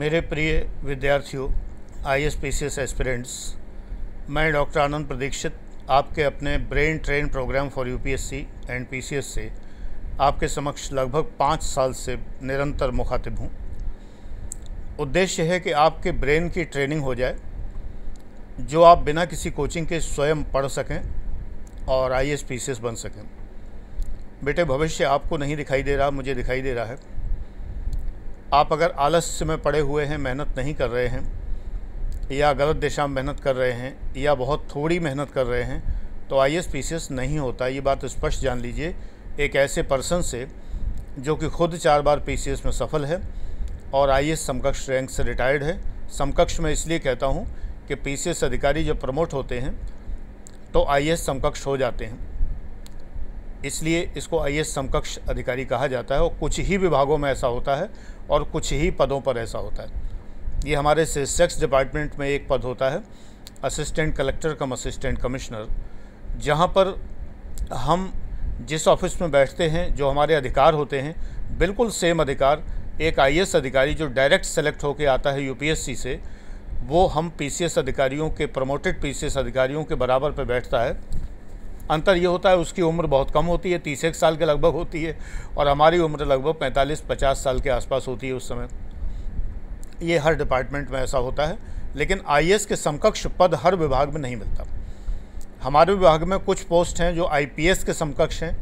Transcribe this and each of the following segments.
मेरे प्रिय विद्यार्थियों, IAS PCS एस्पिरेंट्स, मैं डॉक्टर आनंद प्रदीक्षित आपके अपने brain train programme for UPSC and PCS से आपके समक्ष लगभग 5 साल से निरंतर मुखातिब हूँ। उद्देश्य है कि आपके ब्रेन की ट्रेनिंग हो जाए, जो आप बिना किसी कोचिंग के स्वयं पढ़ सकें और IAS PCS बन सकें। बेटे, भविष्य आपको नहीं दिखाई दे रहा, मुझे दिखाई दे रहा है। आप अगर आलस्य में पड़े हुए हैं, मेहनत नहीं कर रहे हैं, या गलत दिशा में मेहनत कर रहे हैं, या बहुत थोड़ी मेहनत कर रहे हैं, तो IAS PCS नहीं होता। ये बात स्पष्ट जान लीजिए एक ऐसे पर्सन से जो कि खुद 4 बार PCS में सफल है और IAS समकक्ष रैंक से रिटायर्ड है। समकक्ष में इसलिए कहता हूँ कि PCS अधिकारी जब प्रमोट होते हैं तो IAS समकक्ष हो जाते हैं, इसलिए इसको IAS समकक्ष अधिकारी कहा जाता है। और कुछ ही विभागों में ऐसा होता है और कुछ ही पदों पर ऐसा होता है। ये हमारे सेक्स डिपार्टमेंट में एक पद होता है, असिस्टेंट कलेक्टर कम असिस्टेंट कमिश्नर, जहाँ पर हम जिस ऑफिस में बैठते हैं, जो हमारे अधिकार होते हैं, बिल्कुल सेम अधिकार एक IAS अधिकारी जो डायरेक्ट सेलेक्ट होकर आता है UPSC से, वो हम PCS अधिकारियों के, प्रमोटेड PCS अधिकारियों के बराबर पे बैठता है। अंतर ये होता है उसकी उम्र बहुत कम होती है, 31 साल के लगभग होती है, और हमारी उम्र लगभग 45-50 साल के आसपास होती है उस समय। ये हर डिपार्टमेंट में ऐसा होता है, लेकिन IAS के समकक्ष पद हर विभाग में नहीं मिलता। हमारे विभाग में कुछ पोस्ट हैं जो IPS के समकक्ष हैं,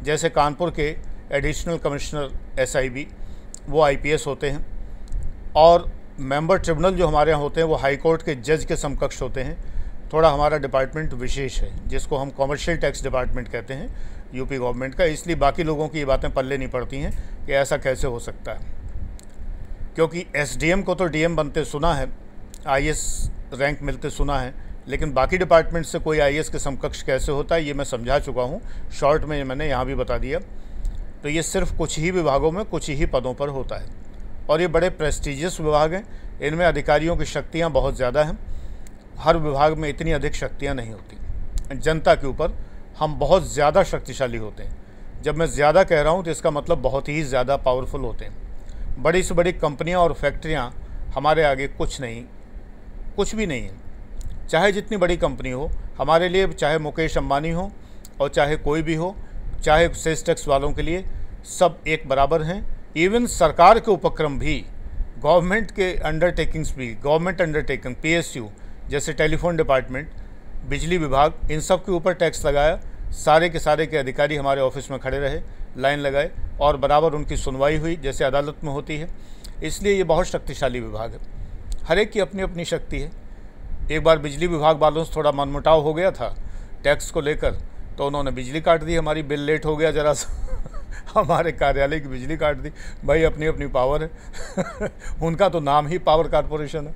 जैसे कानपुर के एडिशनल कमिश्नर SIB, वो IPS होते हैं, और मेंबर ट्रिब्यूनल जो हमारे यहाँ होते हैं वो हाई कोर्ट के जज के समकक्ष होते हैं। थोड़ा हमारा डिपार्टमेंट विशेष है, जिसको हम कॉमर्शियल टैक्स डिपार्टमेंट कहते हैं यूपी गवर्नमेंट का, इसलिए बाकी लोगों की ये बातें पल्ले नहीं पड़ती हैं कि ऐसा कैसे हो सकता है। क्योंकि SDM को तो DM बनते सुना है, IAS रैंक मिलते सुना है, लेकिन बाकी डिपार्टमेंट से कोई IAS के समकक्ष कैसे होता है ये मैं समझा चुका हूँ, शॉर्ट में मैंने यहाँ भी बता दिया। तो ये सिर्फ कुछ ही विभागों में कुछ ही पदों पर होता है, और ये बड़े प्रेस्टिजियस विभाग हैं। इनमें अधिकारियों की शक्तियाँ बहुत ज़्यादा हैं। हर विभाग में इतनी अधिक शक्तियाँ नहीं होती। जनता के ऊपर हम बहुत ज़्यादा शक्तिशाली होते हैं। जब मैं ज़्यादा कह रहा हूँ तो इसका मतलब बहुत ही ज़्यादा पावरफुल होते हैं। बड़ी से बड़ी कंपनियाँ और फैक्ट्रियाँ हमारे आगे कुछ नहीं, कुछ भी नहीं है। चाहे जितनी बड़ी कंपनी हो हमारे लिए, चाहे मुकेश अंबानी हो और चाहे कोई भी हो, चाहे सेस टैक्स वालों के लिए, सब एक बराबर हैं। इवन सरकार के उपक्रम भी, गवर्नमेंट के अंडरटेकिंग्स भी, गवर्नमेंट अंडरटेकिंग, PSU जैसे टेलीफोन डिपार्टमेंट, बिजली विभाग, इन सब के ऊपर टैक्स लगाया। सारे के अधिकारी हमारे ऑफिस में खड़े रहे, लाइन लगाए, और बराबर उनकी सुनवाई हुई जैसे अदालत में होती है। इसलिए ये बहुत शक्तिशाली विभाग है। हर एक की अपनी अपनी शक्ति है। एक बार बिजली विभाग वालों से थोड़ा मनमुटाव हो गया था टैक्स को लेकर, तो उन्होंने बिजली काट दी। हमारी बिल लेट हो गया ज़रा सा हमारे कार्यालय की बिजली काट दी। भाई, अपनी अपनी पावर है उनका तो नाम ही पावर कारपोरेशन है,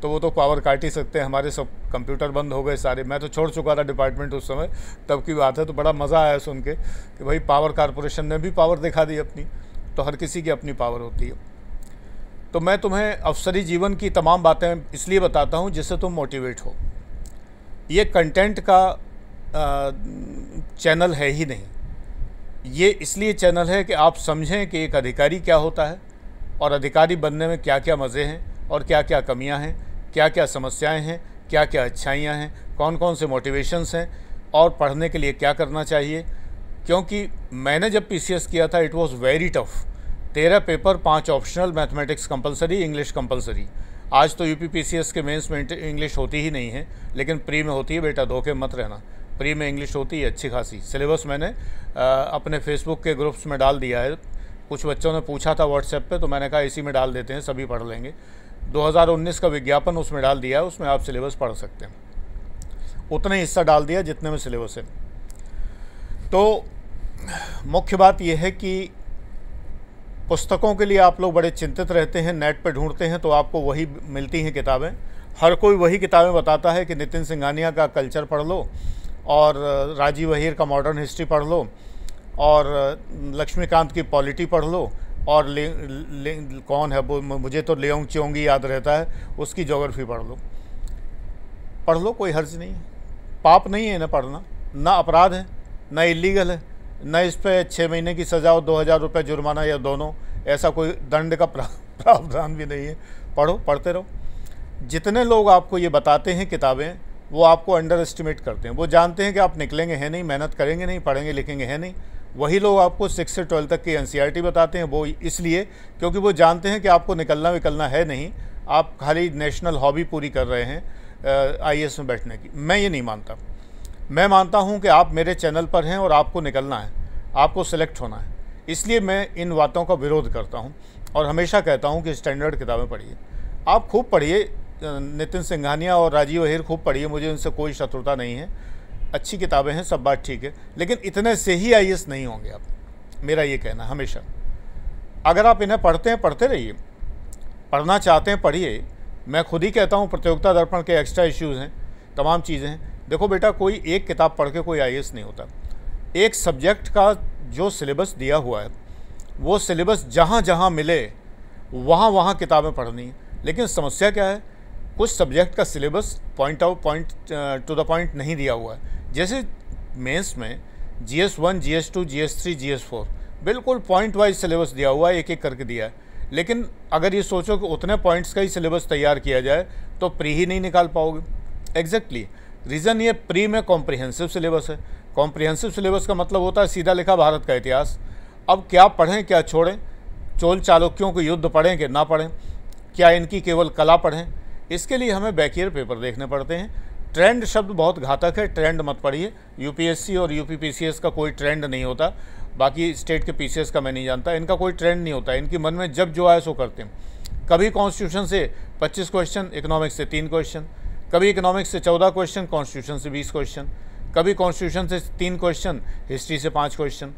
तो वो तो पावर काट ही सकते हैं। हमारे सब कंप्यूटर बंद हो गए सारे। मैं तो छोड़ चुका था डिपार्टमेंट उस समय, तब की बात है। तो बड़ा मज़ा आया सुन के कि भाई पावर कारपोरेशन ने भी पावर दिखा दी अपनी। तो हर किसी की अपनी पावर होती है। तो मैं तुम्हें अफसरी जीवन की तमाम बातें इसलिए बताता हूँ जिससे तुम मोटिवेट हो। ये कंटेंट का चैनल है ही नहीं, ये इसलिए चैनल है कि आप समझें कि एक अधिकारी क्या होता है, और अधिकारी बनने में क्या क्या मज़े हैं और क्या क्या कमियां हैं, क्या क्या समस्याएं हैं, क्या क्या अच्छाइयां हैं, कौन कौन से मोटिवेशंस हैं, और पढ़ने के लिए क्या करना चाहिए। क्योंकि मैंने जब PCS किया था, it was very tough. 13 paper, 5 optional, mathematics compulsory, English compulsory. आज तो UP PCS के मेंस में इंग्लिश होती ही नहीं है, लेकिन प्री में होती है बेटा, धोखे मत रहना। प्री में इंग्लिश होती है अच्छी खासी। सिलेबस मैंने अपने फेसबुक के ग्रुप्स में डाल दिया है। कुछ बच्चों ने पूछा था व्हाट्सएप पे, तो मैंने कहा इसी में डाल देते हैं, सभी पढ़ लेंगे। 2019 का विज्ञापन उसमें डाल दिया है, उसमें आप सिलेबस पढ़ सकते हैं। उतना ही हिस्सा डाल दिया जितने में सिलेबस है। तो मुख्य बात यह है कि पुस्तकों के लिए आप लोग बड़े चिंतित रहते हैं, नेट पे ढूंढते हैं तो आपको वही मिलती हैं किताबें। हर कोई वही किताबें बताता है कि नितिन सिंघानिया का कल्चर पढ़ लो, और राजीव अहीर का मॉडर्न हिस्ट्री पढ़ लो, और लक्ष्मीकांत की पॉलिटी पढ़ लो, और कौन है वो, मुझे तो लेओंग चियोंगी याद रहता है, उसकी ज्योग्राफी पढ़ लो, कोई हर्ज नहीं है। पाप नहीं है ना पढ़ना, ना अपराध है, ना इलीगल है, ना इस पर 6 महीने की सज़ा और 2000 रुपये जुर्माना या दोनों, ऐसा कोई दंड का प्रावधान भी नहीं है। पढ़ो, पढ़ते रहो। जितने लोग आपको ये बताते हैं किताबें, वो आपको अंडर एस्टिमेट करते हैं। वो जानते हैं कि आप निकलेंगे है नहीं, मेहनत करेंगे नहीं, पढ़ेंगे लिखेंगे है नहीं। वही लोग आपको 6 से 12 तक की NCERT बताते हैं, वो इसलिए क्योंकि वो जानते हैं कि आपको निकलना विकलना है नहीं, आप खाली नेशनल हॉबी पूरी कर रहे हैं IAS में बैठने की। मैं ये नहीं मानता। मैं मानता हूँ कि आप मेरे चैनल पर हैं और आपको निकलना है, आपको सेलेक्ट होना है। इसलिए मैं इन बातों का विरोध करता हूँ और हमेशा कहता हूँ कि स्टैंडर्ड किताबें पढ़िए। आप खूब पढ़िए, नितिन सिंघानिया और राजीव अहिर खूब पढ़िए, मुझे उनसे कोई शत्रुता नहीं है, अच्छी किताबें हैं, सब बात ठीक है। लेकिन इतने से ही IAS नहीं होंगे आप, मेरा ये कहना हमेशा। अगर आप इन्हें पढ़ते हैं, पढ़ते रहिए, पढ़ना चाहते हैं पढ़िए। मैं खुद ही कहता हूँ प्रतियोगिता दर्पण के एक्स्ट्रा इश्यूज़ हैं, तमाम चीज़ें हैं। देखो बेटा, कोई एक किताब पढ़ के कोई IAS नहीं होता। एक सब्जेक्ट का जो सिलेबस दिया हुआ है, वो सिलेबस जहाँ जहाँ मिले वहाँ वहाँ किताबें पढ़नी है। लेकिन समस्या क्या है, कुछ सब्जेक्ट का syllabus point two the point नहीं दिया हुआ है। जैसे मेंस में GS1, GS2, GS3, GS4 बिल्कुल पॉइंट वाइज सिलेबस दिया हुआ है, एक एक करके दिया है। लेकिन अगर ये सोचो कि उतने पॉइंट्स का ही सिलेबस तैयार किया जाए तो प्री ही नहीं निकाल पाओगे। एग्जैक्टली रीज़न ये, प्री में कॉम्प्रिहेंसिव सिलेबस है। कॉम्प्रिहेंसिव सिलेबस का मतलब होता है सीधा लिखा भारत का इतिहास। अब क्या पढ़ें क्या छोड़ें, चोल चालुक्यों के युद्ध पढ़ें कि ना पढ़ें, क्या इनकी केवल कला पढ़ें, इसके लिए हमें बैकईयर पेपर देखने पड़ते हैं। ट्रेंड शब्द बहुत घातक है, ट्रेंड मत पढ़िए। UPSC और UPPCS का कोई ट्रेंड नहीं होता, बाकी स्टेट के PCS का मैं नहीं जानता, इनका कोई ट्रेंड नहीं होता। इनके मन में जब जो आए सो करते हैं। कभी कॉन्स्टिट्यूशन से 25 क्वेश्चन, इकोनॉमिक्स से 3 क्वेश्चन, कभी इकोनॉमिक्स से 14 क्वेश्चन, कॉन्स्टिट्यूशन से 20 क्वेश्चन, कभी कॉन्स्टिट्यूशन से 3 क्वेश्चन, हिस्ट्री से 5 क्वेश्चन।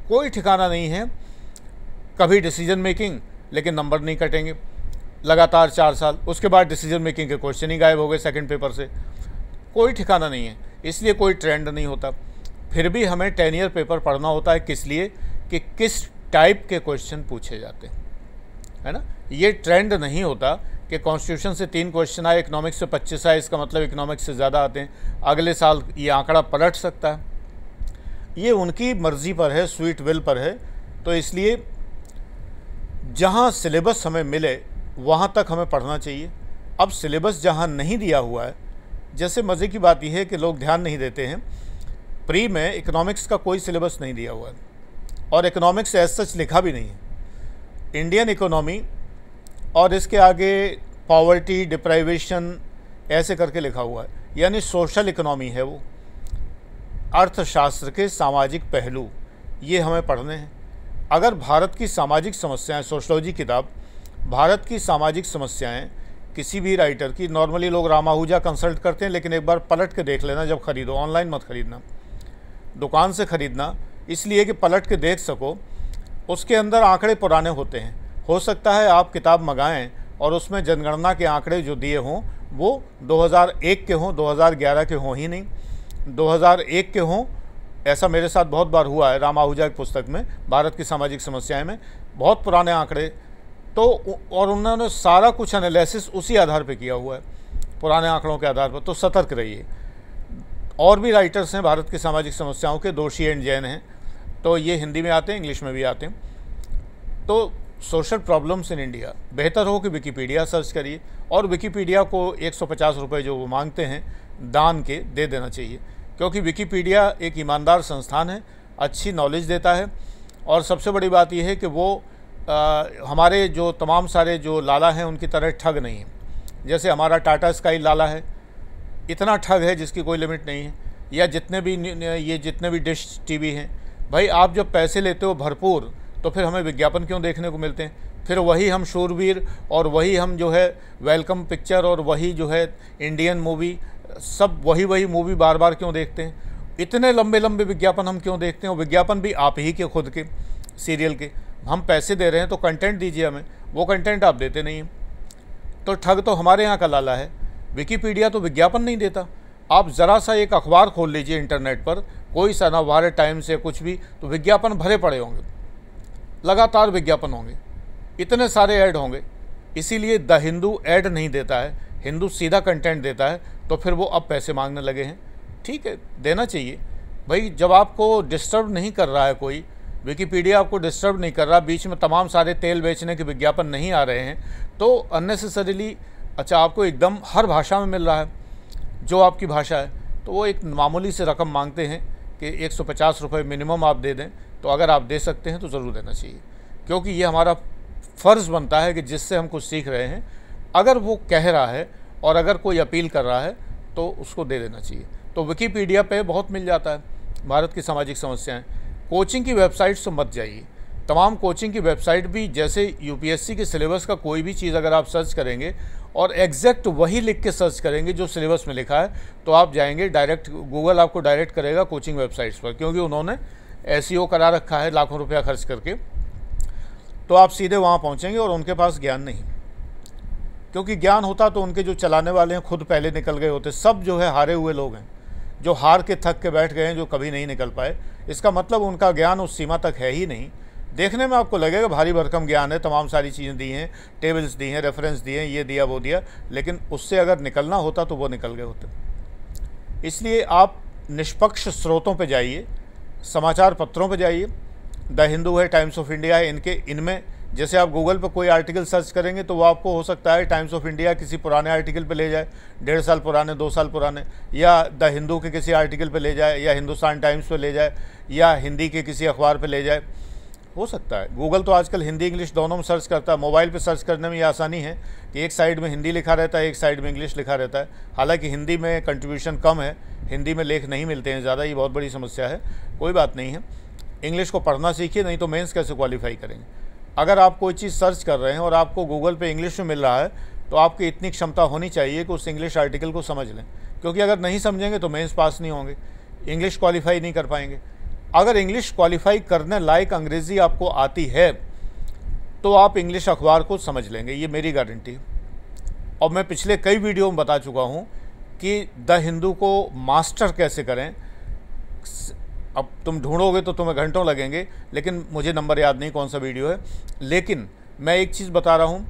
कोई ठिकाना नहीं है। कभी डिसीजन मेकिंग, लेकिन नंबर नहीं कटेंगे लगातार 4 साल, उसके बाद डिसीजन मेकिंग के क्वेश्चन ही गायब हो गए सेकंड पेपर से। कोई ठिकाना नहीं है, इसलिए कोई ट्रेंड नहीं होता। फिर भी हमें 10 ईयर पेपर पढ़ना होता है, किस लिए कि किस टाइप के क्वेश्चन पूछे जाते हैं, है ना। ये ट्रेंड नहीं होता कि कॉन्स्टिट्यूशन से 3 क्वेश्चन आए, इकोनॉमिक्स से 25 आए, इसका मतलब इकोनॉमिक्स से ज़्यादा आते हैं। अगले साल ये आंकड़ा पलट सकता है। ये उनकी मर्ज़ी पर है, स्वीट विल पर है। तो इसलिए जहाँ सिलेबस हमें मिले वहाँ तक हमें पढ़ना चाहिए। अब सिलेबस जहाँ नहीं दिया हुआ है, जैसे मज़े की बात यह है कि लोग ध्यान नहीं देते हैं, प्री में इकोनॉमिक्स का कोई सिलेबस नहीं दिया हुआ है और इकोनॉमिक्स एज सच लिखा भी नहीं है। इंडियन इकोनॉमी और इसके आगे पॉवर्टी, डिप्राइवेशन ऐसे करके लिखा हुआ है, यानी सोशल इकोनॉमी है वो। अर्थशास्त्र के सामाजिक पहलू ये हमें पढ़ने हैं। अगर भारत की सामाजिक समस्याएं, सोशलॉजी किताब भारत की सामाजिक समस्याएं किसी भी राइटर की, नॉर्मली लोग रामाहुजा कंसल्ट करते हैं, लेकिन एक बार पलट के देख लेना जब खरीदो। ऑनलाइन मत खरीदना, दुकान से खरीदना, इसलिए कि पलट के देख सको। उसके अंदर आंकड़े पुराने होते हैं। हो सकता है आप किताब मंगाएं और उसमें जनगणना के आंकड़े जो दिए हों वो 2001 के हों, 2011 के हों ही नहीं, 2001 के हों। ऐसा मेरे साथ बहुत बार हुआ है। रामाहुजा की पुस्तक में भारत की सामाजिक समस्याएं में बहुत पुराने आंकड़े, तो और उन्होंने सारा कुछ एनालिसिस उसी आधार पे किया हुआ है, पुराने आंकड़ों के आधार पर। तो सतर्क रहिए। और भी राइटर्स हैं भारत की सामाजिक समस्याओं के, दोषी एंड जैन हैं, तो ये हिंदी में आते हैं, इंग्लिश में भी आते हैं। तो सोशल प्रॉब्लम्स इन इंडिया, बेहतर हो कि विकिपीडिया सर्च करिए, और विकिपीडिया को 150 रुपये जो वो मांगते हैं दान के दे देना चाहिए, क्योंकि विकिपीडिया एक ईमानदार संस्थान है, अच्छी नॉलेज देता है। और सबसे बड़ी बात यह है कि वो हमारे जो तमाम सारे जो लाला हैं उनकी तरह ठग नहीं है। जैसे हमारा टाटा स्काई लाला है, इतना ठग है जिसकी कोई लिमिट नहीं है। या जितने भी डिश टीवी हैं, भाई आप जब पैसे लेते हो भरपूर, तो फिर हमें विज्ञापन क्यों देखने को मिलते हैं? फिर वही हम शूरवीर और वही हम जो है वेलकम पिक्चर और वही जो है इंडियन मूवी, सब वही मूवी बार बार क्यों देखते हैं? इतने लंबे लंबे विज्ञापन हम क्यों देखते हैं? और विज्ञापन भी आप ही के खुद के सीरियल के। हम पैसे दे रहे हैं तो कंटेंट दीजिए हमें, वो कंटेंट आप देते नहीं हैं। तो ठग तो हमारे यहाँ का लाला है। विकिपीडिया तो विज्ञापन नहीं देता। आप ज़रा सा एक अखबार खोल लीजिए इंटरनेट पर, कोई सा नवभारत टाइम्स या कुछ भी, तो विज्ञापन भरे पड़े होंगे, लगातार विज्ञापन होंगे, इतने सारे ऐड होंगे। इसीलिए द हिंदू ऐड नहीं देता है, हिंदू सीधा कंटेंट देता है। तो फिर वो अब पैसे मांगने लगे हैं। ठीक है, देना चाहिए भाई। जब आपको डिस्टर्ब नहीं कर रहा है कोई, विकीपीडिया आपको डिस्टर्ब नहीं कर रहा, बीच में तमाम सारे तेल बेचने के विज्ञापन नहीं आ रहे हैं, तो अननेसेसरीली अच्छा आपको एकदम हर भाषा में मिल रहा है जो आपकी भाषा है, तो वो एक मामूली से रकम मांगते हैं कि 150 रुपये मिनिमम आप दे दें। तो अगर आप दे सकते हैं तो ज़रूर देना चाहिए, क्योंकि ये हमारा फ़र्ज़ बनता है कि जिससे हम कुछ सीख रहे हैं, अगर वो कह रहा है और अगर कोई अपील कर रहा है तो उसको दे देना चाहिए। तो विकीपीडिया पे बहुत मिल जाता है भारत की सामाजिक समस्याएं। कोचिंग की वेबसाइट से मत जाइए, तमाम कोचिंग की वेबसाइट भी, जैसे यूपीएससी के सिलेबस का कोई भी चीज़ अगर आप सर्च करेंगे और एग्जैक्ट वही लिख के सर्च करेंगे जो सिलेबस में लिखा है, तो आप जाएंगे डायरेक्ट, गूगल आपको डायरेक्ट करेगा कोचिंग वेबसाइट्स पर, क्योंकि उन्होंने एसईओ करा रखा है लाखों रुपया खर्च करके। तो आप सीधे वहाँ पहुँचेंगे और उनके पास ज्ञान नहीं, क्योंकि ज्ञान होता तो उनके जो चलाने वाले हैं खुद पहले निकल गए होते। सब जो है हारे हुए लोग हैं, जो हार के थक के बैठ गए हैं, जो कभी नहीं निकल पाए। इसका मतलब उनका ज्ञान उस सीमा तक है ही नहीं। देखने में आपको लगेगा भारी भरकम ज्ञान है, तमाम सारी चीज़ें दी हैं, टेबल्स दी हैं, रेफरेंस दिए हैं, ये दिया वो दिया, लेकिन उससे अगर निकलना होता तो वो निकल गए होते। इसलिए आप निष्पक्ष स्रोतों पे जाइए, समाचार पत्रों पे जाइए, द हिंदू है, टाइम्स ऑफ इंडिया है, इनमें जैसे आप गूगल पर कोई आर्टिकल सर्च करेंगे तो वो आपको हो सकता है टाइम्स ऑफ इंडिया किसी पुराने आर्टिकल पे ले जाए, 1.5 साल पुराने, 2 साल पुराने, या द हिंदू के किसी आर्टिकल पे ले जाए, या हिंदुस्तान टाइम्स पे ले जाए, या हिंदी के किसी अखबार पे ले जाए। हो सकता है गूगल तो आजकल हिंदी इंग्लिश दोनों में सर्च करता है। मोबाइल पे सर्च करने में ये आसानी है कि एक साइड में हिंदी लिखा रहता है, एक साइड में इंग्लिश लिखा रहता है। हालांकि हिंदी में कंट्रीब्यूशन कम है, हिंदी में लेख नहीं मिलते हैं ज़्यादा, ये बहुत बड़ी समस्या है। कोई बात नहीं है, इंग्लिश को पढ़ना सीखिए, नहीं तो मेंस कैसे क्वालिफाई करेंगे। अगर आप कोई चीज़ सर्च कर रहे हैं और आपको गूगल पे इंग्लिश में मिल रहा है, तो आपकी इतनी क्षमता होनी चाहिए कि उस इंग्लिश आर्टिकल को समझ लें, क्योंकि अगर नहीं समझेंगे तो मेंस पास नहीं होंगे, इंग्लिश क्वालिफाई नहीं कर पाएंगे। अगर इंग्लिश क्वालिफाई करने लायक अंग्रेज़ी आपको आती है तो आप इंग्लिश अखबार को समझ लेंगे, ये मेरी गारंटी है। और मैं पिछले कई वीडियो में बता चुका हूँ कि द हिंदू को मास्टर कैसे करें। अब तुम ढूंढोगे तो तुम्हें घंटों लगेंगे, लेकिन मुझे नंबर याद नहीं कौन सा वीडियो है। लेकिन मैं एक चीज़ बता रहा हूँ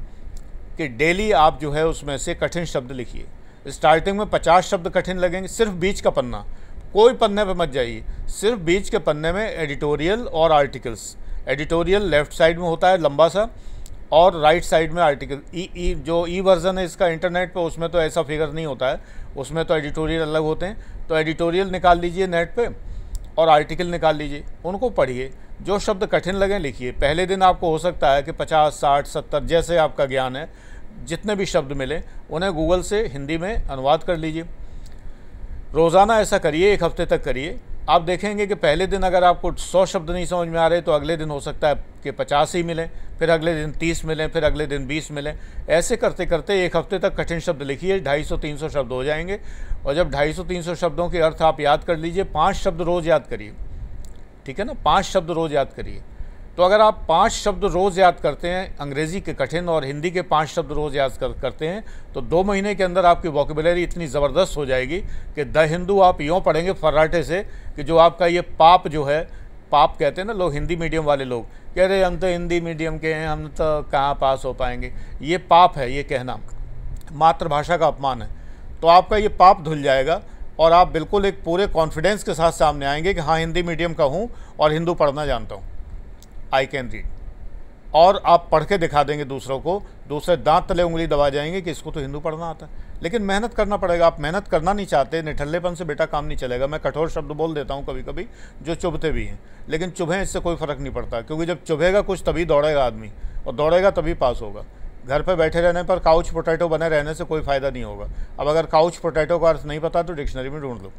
कि डेली आप जो है उसमें से कठिन शब्द लिखिए। स्टार्टिंग में 50 शब्द कठिन लगेंगे, सिर्फ बीच का पन्ना, कोई पन्ने पे मत जाइए, सिर्फ बीच के पन्ने में एडिटोरियल और आर्टिकल्स। एडिटोरियल लेफ़्ट साइड में होता है लंबा सा, और राइट साइड में आर्टिकल। जो ई वर्ज़न है इसका इंटरनेट पे, उसमें तो ऐसा फिगर नहीं होता है, उसमें तो एडिटोरियल अलग होते हैं। तो एडिटोरियल निकाल लीजिए नेट पे और आर्टिकल निकाल लीजिए, उनको पढ़िए। जो शब्द कठिन लगें लिखिए। पहले दिन आपको हो सकता है कि 50, 60, 70 जैसे आपका ज्ञान है, जितने भी शब्द मिले उन्हें गूगल से हिंदी में अनुवाद कर लीजिए। रोज़ाना ऐसा करिए, 1 हफ्ते तक करिए। आप देखेंगे कि पहले दिन अगर आपको 100 शब्द नहीं समझ में आ रहे तो अगले दिन हो सकता है कि 50 ही मिलें, फिर अगले दिन 30 मिलें, फिर अगले दिन 20 मिलें। ऐसे करते करते 1 हफ्ते तक कठिन शब्द लिखिए, 250-300 शब्द हो जाएंगे। और जब 250-300 शब्दों के अर्थ आप याद कर लीजिए, 5 शब्द रोज़ याद करिए, ठीक है ना, 5 शब्द रोज़ याद करिए। तो अगर आप 5 शब्द रोज़ याद करते हैं, अंग्रेज़ी के कठिन और हिंदी के 5 शब्द रोज़ याद करते हैं, तो 2 महीने के अंदर आपकी वोकेबुलरी इतनी ज़बरदस्त हो जाएगी कि द हिंदू आप यूँ पढ़ेंगे फर्राटे से कि जो आपका ये पाप जो है, पाप कहते हैं ना लोग, हिंदी मीडियम वाले लोग कह रहे हम तो हिंदी मीडियम के हैं, हम तो कहाँ पास हो पाएंगे। ये पाप है, ये कहना मातृभाषा का अपमान है। तो आपका ये पाप धुल जाएगा और आप बिल्कुल एक पूरे कॉन्फिडेंस के साथ सामने आएंगे कि हाँ, हिंदी मीडियम का हूँ और हिंदू पढ़ना जानता हूँ, आई कैन रीड। और आप पढ़ के दिखा देंगे दूसरों को, दूसरे दांत तले उंगली दबा जाएंगे कि इसको तो हिंदू पढ़ना आता है। लेकिन मेहनत करना पड़ेगा। आप मेहनत करना नहीं चाहते, निठल्लेपन से बेटा काम नहीं चलेगा। मैं कठोर शब्द बोल देता हूँ कभी कभी जो चुभते भी हैं, लेकिन चुभें इससे कोई फ़र्क नहीं पड़ता, क्योंकि जब चुभेगा कुछ तभी दौड़ेगा आदमी, और दौड़ेगा तभी पास होगा। घर पे बैठे रहने पर, काउच पोटैटो बने रहने से कोई फ़ायदा नहीं होगा। अब अगर काउच पोटैटो का अर्थ नहीं पता तो डिक्शनरी में ढूंढ लो,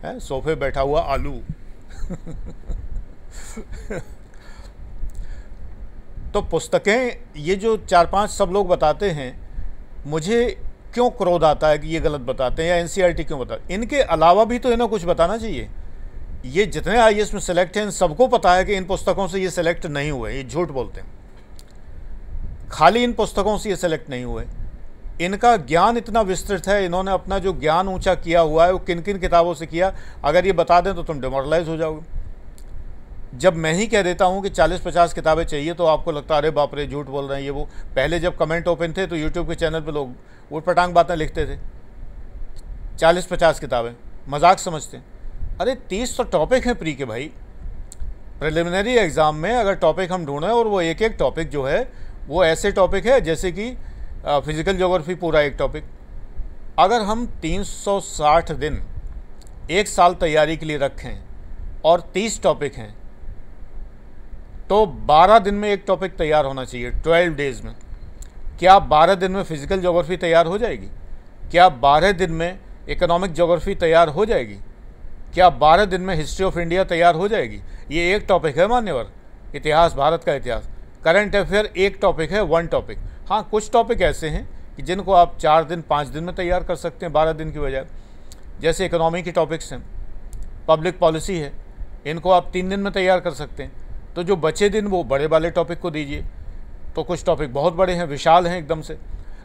है सोफे बैठा हुआ आलू। तो पुस्तकें, ये जो 4-5 सब लोग बताते हैं, मुझे क्यों क्रोध आता है कि ये गलत बताते हैं, या एनसीईआरटी क्यों बताते। इनके अलावा भी तो इन्हें कुछ बताना चाहिए। ये जितने आईएएस में सेलेक्ट हैं, इन सबको पता है कि इन पुस्तकों से ये सेलेक्ट नहीं हुए, ये झूठ बोलते हैं। खाली इन पुस्तकों से ये सेलेक्ट नहीं हुए, इनका ज्ञान इतना विस्तृत है, इन्होंने अपना जो ज्ञान ऊंचा किया हुआ है वो किन किन किताबों से किया, अगर ये बता दें तो तुम डिमोरलाइज हो जाओगे। जब मैं ही कह देता हूँ कि 40-50 किताबें चाहिए तो आपको लगता है अरे बाप रे झूठ बोल रहे हैं ये वो। पहले जब कमेंट ओपन थे तो यूट्यूब के चैनल पे लोग उटपटांग बातें लिखते थे, 40-50 किताबें, मजाक समझते हैं। अरे 30 तो टॉपिक हैं प्री के भाई, प्रिलिमिनरी एग्ज़ाम में अगर टॉपिक हम ढूंढें और वो एक एक टॉपिक जो है वो ऐसे टॉपिक है जैसे कि फिज़िकल ज्योग्राफी पूरा एक टॉपिक, अगर हम 360 दिन एक साल तैयारी के लिए रखें और 30 टॉपिक हैं तो 12 दिन में एक टॉपिक तैयार होना चाहिए 12 डेज़ में। क्या 12 दिन में फिज़िकल ज्योग्राफी तैयार हो जाएगी? क्या 12 दिन में इकोनॉमिक ज्योग्राफी तैयार हो जाएगी? क्या 12 दिन में हिस्ट्री ऑफ इंडिया तैयार हो जाएगी? ये एक टॉपिक है मान्यवर, इतिहास, भारत का इतिहास। करंट अफेयर एक टॉपिक है, वन टॉपिक। हाँ, कुछ टॉपिक ऐसे हैं कि जिनको आप 4 दिन 5 दिन में तैयार कर सकते हैं 12 दिन की बजाय। जैसे इकोनॉमी के टॉपिक्स हैं, पब्लिक पॉलिसी है, इनको आप 3 दिन में तैयार कर सकते हैं। तो जो बचे दिन वो बड़े वाले टॉपिक को दीजिए। तो कुछ टॉपिक बहुत बड़े हैं, विशाल हैं एकदम से।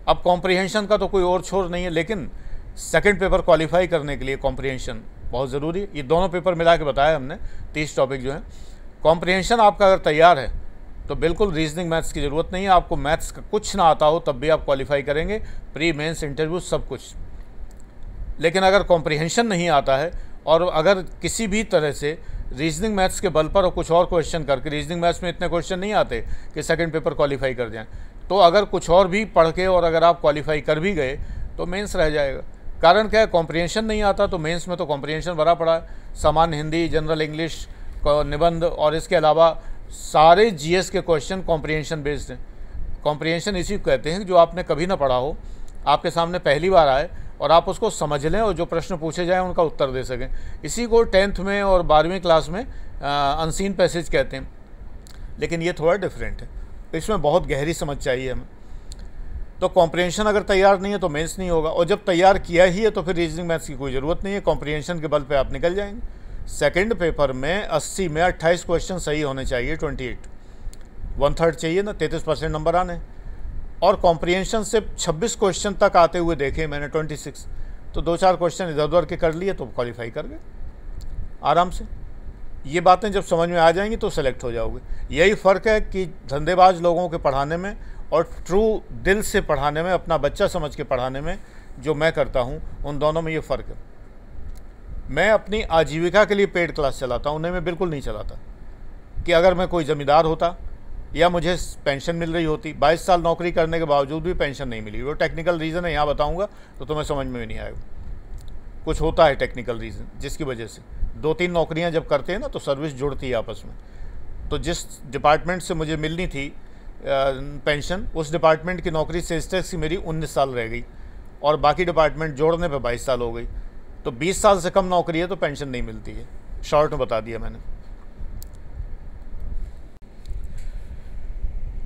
अब कॉम्प्रिहेंशन का तो कोई और छोर नहीं है, लेकिन सेकंड पेपर क्वालिफाई करने के लिए कॉम्प्रिहेंशन बहुत ज़रूरी है। ये दोनों पेपर मिला के बताया हमने, 30 टॉपिक जो हैं। कॉम्प्रिहेंशन आपका अगर तैयार है तो बिल्कुल रीजनिंग मैथ्स की ज़रूरत नहीं है। आपको मैथ्स का कुछ ना आता हो तब भी आप क्वालिफाई करेंगे, प्री मेंस इंटरव्यू सब कुछ। लेकिन अगर कॉम्प्रिहेंशन नहीं आता है और अगर किसी भी तरह से रीजनिंग मैथ्स के बल पर और कुछ और क्वेश्चन करके, रीजनिंग मैथ्स में इतने क्वेश्चन नहीं आते कि सेकंड पेपर क्वालिफाई कर जाएं, तो अगर कुछ और भी पढ़ के और अगर आप क्वालिफाई कर भी गए तो मेंस रह जाएगा। कारण क्या है? कॉम्प्रिहेंशन नहीं आता तो मेंस में तो कॉम्प्रिहेंशन भरा पड़ा है। सामान्य हिंदी, जनरल इंग्लिश, निबंध और इसके अलावा सारे जीएस के क्वेश्चन कॉम्प्रिहेंशन बेस्ड हैं। कॉम्प्रिहेंशन इसी को कहते हैं कि जो आपने कभी ना पढ़ा हो, आपके सामने पहली बार आए और आप उसको समझ लें और जो प्रश्न पूछे जाएं उनका उत्तर दे सकें। इसी को 10th में और 12वीं क्लास में अनसीन पैसेज कहते हैं। लेकिन ये थोड़ा डिफरेंट है, इसमें बहुत गहरी समझ चाहिए हमें। तो कॉम्प्रिहेंशन अगर तैयार नहीं है तो मेंस नहीं होगा, और जब तैयार किया ही है तो फिर रीजनिंग मैथ्स की कोई ज़रूरत नहीं है। कॉम्प्रिहेंशन के बल पे आप निकल जाएंगे। सेकंड पेपर में 80 में 28 क्वेश्चन सही होने चाहिए, 28, 1/3 चाहिए ना, 33% नंबर आने। और कॉम्प्रिहेंशन से 26 क्वेश्चन तक आते हुए देखे मैंने, 26, तो 2-4 क्वेश्चन इधर उधर के कर लिए तो क्वालिफाई कर गए आराम से। ये बातें जब समझ में आ जाएंगी तो सेलेक्ट हो जाओगे। यही फ़र्क है कि धंधेबाज लोगों के पढ़ाने में और ट्रू दिल से पढ़ाने में, अपना बच्चा समझ के पढ़ाने में जो मैं करता हूँ, उन दोनों में ये फ़र्क है। मैं अपनी आजीविका के लिए पेड क्लास चलाता हूँ, उन्हें मैं बिल्कुल नहीं चलाता कि अगर मैं कोई ज़मींदार होता या मुझे पेंशन मिल रही होती, 22 साल नौकरी करने के बावजूद भी पेंशन नहीं मिली। वो टेक्निकल रीज़न है, यहाँ बताऊँगा तो तुम्हें समझ में भी नहीं आएगा। कुछ होता है टेक्निकल रीज़न जिसकी वजह से 2-3 नौकरियाँ जब करते हैं ना तो सर्विस जुड़ती है आपस में। तो जिस डिपार्टमेंट से मुझे मिलनी थी पेंशन, उस डिपार्टमेंट की नौकरी सेल्स टैक्स की मेरी 19 साल रह गई और बाकी डिपार्टमेंट जोड़ने पे 22 साल हो गई। तो 20 साल से कम नौकरी है तो पेंशन नहीं मिलती है। शॉर्ट में बता दिया मैंने।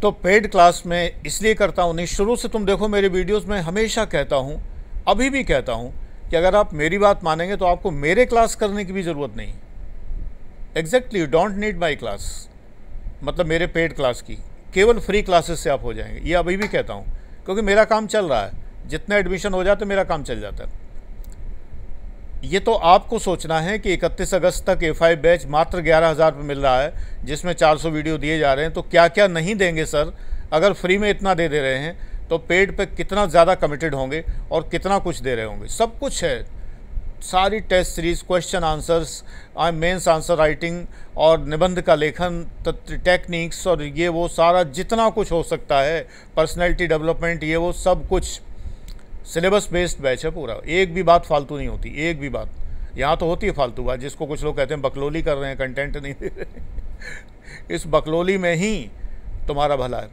तो पेड क्लास में इसलिए करता हूँ नहीं, शुरू से तुम देखो मेरे वीडियोस में हमेशा कहता हूँ, अभी भी कहता हूँ कि अगर आप मेरी बात मानेंगे तो आपको मेरे क्लास करने की भी ज़रूरत नहीं। Exactly, you don't need my class, मतलब मेरे पेड क्लास की, केवल फ्री क्लासेस से आप हो जाएंगे। ये अभी भी कहता हूँ क्योंकि मेरा काम चल रहा है, जितने एडमिशन हो जाते मेरा काम चल जाता है। ये तो आपको सोचना है कि 31 अगस्त तक A5 बैच मात्र 11,000 रुपये मिल रहा है, जिसमें 400 वीडियो दिए जा रहे हैं, तो क्या क्या नहीं देंगे सर। अगर फ्री में इतना दे रहे हैं तो पेड पे कितना ज़्यादा कमिटेड होंगे और कितना कुछ दे रहे होंगे। सब कुछ है, सारी test series, question answers, mains answer writing और निबंध का लेखन, टेक्निक्स और ये वो सारा जितना कुछ हो सकता है, पर्सनैलिटी डेवलपमेंट, ये वो सब कुछ सिलेबस बेस्ड बैच है पूरा। एक भी बात फालतू नहीं होती, एक भी बात। यहाँ तो होती है फालतू बात, जिसको कुछ लोग कहते हैं बकलोली कर रहे हैं, कंटेंट नहीं दे रहे। इस बकलोली में ही तुम्हारा भला है,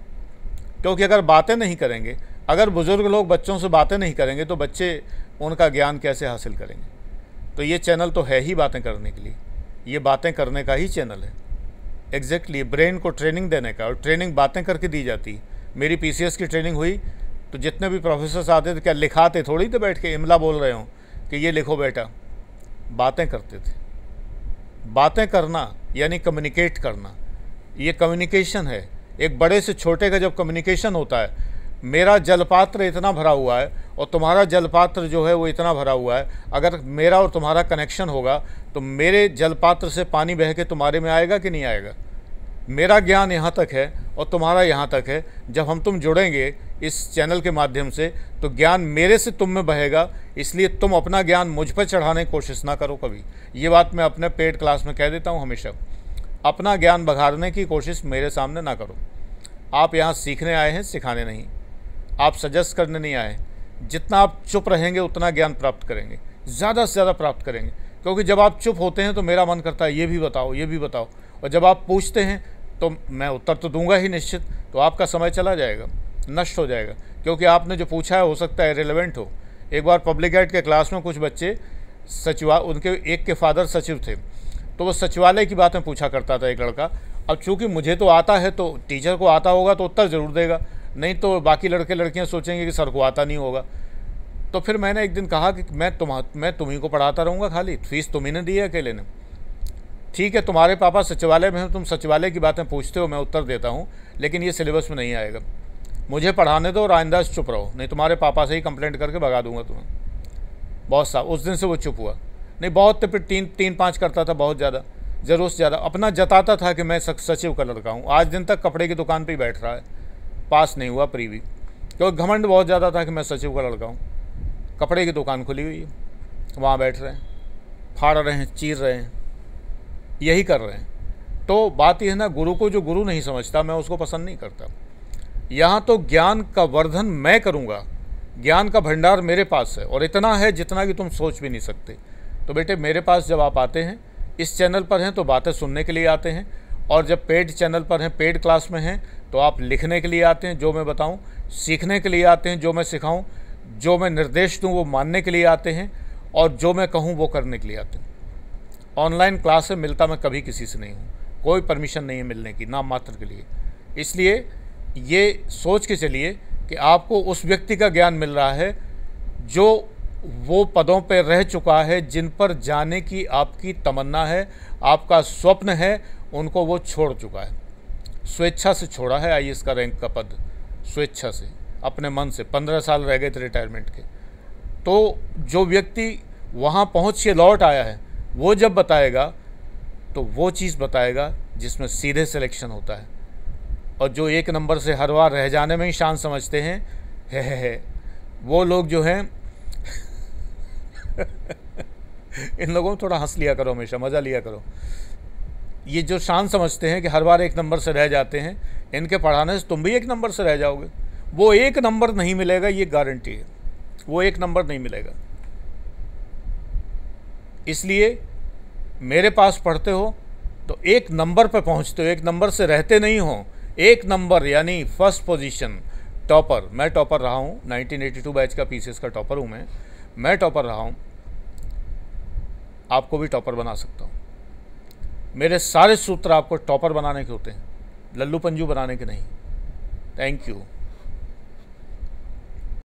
क्योंकि अगर बातें नहीं करेंगे, अगर बुज़ुर्ग लोग बच्चों से बातें नहीं करेंगे तो बच्चे उनका ज्ञान कैसे हासिल करेंगे। तो ये चैनल तो है ही बातें करने के लिए, ये बातें करने का ही चैनल है। एग्जैक्टली, ब्रेन को ट्रेनिंग देने का, और ट्रेनिंग बातें करके दी जाती। मेरी PCS की ट्रेनिंग हुई तो जितने भी प्रोफेसर्स आते थे, क्या लिखाते थोड़ी थे बैठ के, इमला बोल रहे हो कि ये लिखो बेटा, बातें करते थे। बातें करना यानी कम्युनिकेट करना, ये कम्युनिकेशन है। एक बड़े से छोटे का जब कम्युनिकेशन होता है, मेरा जलपात्र इतना भरा हुआ है और तुम्हारा जलपात्र जो है वो इतना भरा हुआ है, अगर मेरा और तुम्हारा कनेक्शन होगा तो मेरे जलपात्र से पानी बह के तुम्हारे में आएगा कि नहीं आएगा। मेरा ज्ञान यहाँ तक है और तुम्हारा यहाँ तक है। जब हम तुम जुड़ेंगे इस चैनल के माध्यम से तो ज्ञान मेरे से तुम में बहेगा, इसलिए तुम अपना ज्ञान मुझ पर चढ़ाने की कोशिश ना करो कभी। ये बात मैं अपने पेड क्लास में कह देता हूँ हमेशा। अपना ज्ञान बघाड़ने की कोशिश मेरे सामने ना करो। आप यहाँ सीखने आए हैं, सिखाने नहीं। आप सजेस्ट करने नहीं आए। जितना आप चुप रहेंगे उतना ज्ञान प्राप्त करेंगे, ज़्यादा से ज़्यादा प्राप्त करेंगे। क्योंकि जब आप चुप होते हैं तो मेरा मन करता है ये भी बताओ, ये भी बताओ, और जब आप पूछते हैं तो मैं उत्तर तो दूंगा ही निश्चित, तो आपका समय चला जाएगा, नष्ट हो जाएगा। क्योंकि आपने जो पूछा है हो सकता है रिलेवेंट हो। एक बार पब्लिक एड के क्लास में कुछ बच्चे उनके एक के फादर सचिव थे, तो वो सचिवालय की बातें पूछा करता था एक लड़का। अब चूंकि मुझे तो आता है तो टीचर को आता होगा तो उत्तर ज़रूर देगा, नहीं तो बाकी लड़के लड़कियां सोचेंगे कि सर को आता नहीं होगा। तो फिर मैंने एक दिन कहा कि मैं तुम्ही को पढ़ाता रहूँगा, खाली फीस तुम्ही ने दी है अकेले ने। ठीक है, तुम्हारे पापा सचिवालय में हो, तुम सचिवालय की बातें पूछते हो, मैं उत्तर देता हूँ, लेकिन ये सिलेबस में नहीं आएगा। मुझे पढ़ाने दो और आइंदा चुप रहो, नहीं तुम्हारे पापा से ही कंप्लेंट करके भगा दूंगा तुम्हें। बहुत सा उस दिन से वो चुप हुआ। नहीं बहुत तो फिर 3-5 करता था, बहुत ज़्यादा, ज़रूर से ज़्यादा अपना जताता था कि मैं सचिव का लड़का हूँ। आज दिन तक कपड़े की दुकान पर ही बैठ रहा है, पास नहीं हुआ प्रीवी, क्योंकि घमंड बहुत ज़्यादा था कि मैं सचिव का लड़का हूँ। कपड़े की दुकान खुली हुई है, वहाँ बैठ रहे हैं, फाड़ रहे हैं, चीर रहे हैं, यही कर रहे हैं। तो बात यह है ना, गुरु को जो गुरु नहीं समझता मैं उसको पसंद नहीं करता। यहाँ तो ज्ञान का वर्धन मैं करूँगा, ज्ञान का भंडार मेरे पास है, और इतना है जितना कि तुम सोच भी नहीं सकते। तो बेटे मेरे पास जब आप आते हैं, इस चैनल पर हैं तो बातें सुनने के लिए आते हैं, और जब पेड चैनल पर हैं, पेड क्लास में हैं, तो आप लिखने के लिए आते हैं जो मैं बताऊं, सीखने के लिए आते हैं जो मैं सिखाऊं, जो मैं निर्देश दूं वो मानने के लिए आते हैं, और जो मैं कहूं वो करने के लिए आते हैं। ऑनलाइन क्लास से मिलता मैं कभी किसी से नहीं हूं, कोई परमिशन नहीं है मिलने की, नाम मात्र के लिए। इसलिए ये सोच के चलिए कि आपको उस व्यक्ति का ज्ञान मिल रहा है जो वो पदों पर रह चुका है, जिन पर जाने की आपकी तमन्ना है, आपका स्वप्न है, उनको वो छोड़ चुका है, स्वेच्छा से छोड़ा है। आईएएस का रैंक का पद स्वेच्छा से, अपने मन से। 15 साल रह गए थे रिटायरमेंट के। तो जो व्यक्ति वहाँ पहुँच के लौट आया है, वो जब बताएगा तो वो चीज़ बताएगा जिसमें सीधे सिलेक्शन होता है। और जो एक नंबर से हर बार रह जाने में ही शान समझते हैं, है वो लोग जो हैं इन लोगों को थोड़ा हंस लिया करो, हमेशा मज़ा लिया करो। ये जो शान समझते हैं कि हर बार एक नंबर से रह जाते हैं, इनके पढ़ाने से तुम भी एक नंबर से रह जाओगे। वो एक नंबर नहीं मिलेगा, ये गारंटी है, वो एक नंबर नहीं मिलेगा। इसलिए मेरे पास पढ़ते हो तो एक नंबर पे पहुंचते हो, एक नंबर से रहते नहीं हो। एक नंबर यानी फर्स्ट पोजीशन, टॉपर। मैं टॉपर रहा हूँ, 1982 बैच का पीसीएस का टॉपर हूँ मैं टॉपर रहा हूँ। आपको भी टॉपर बना सकता हूँ। मेरे सारे सूत्र आपको टॉपर बनाने के होते हैं, लल्लू पंजू बनाने के नहीं। Thank you.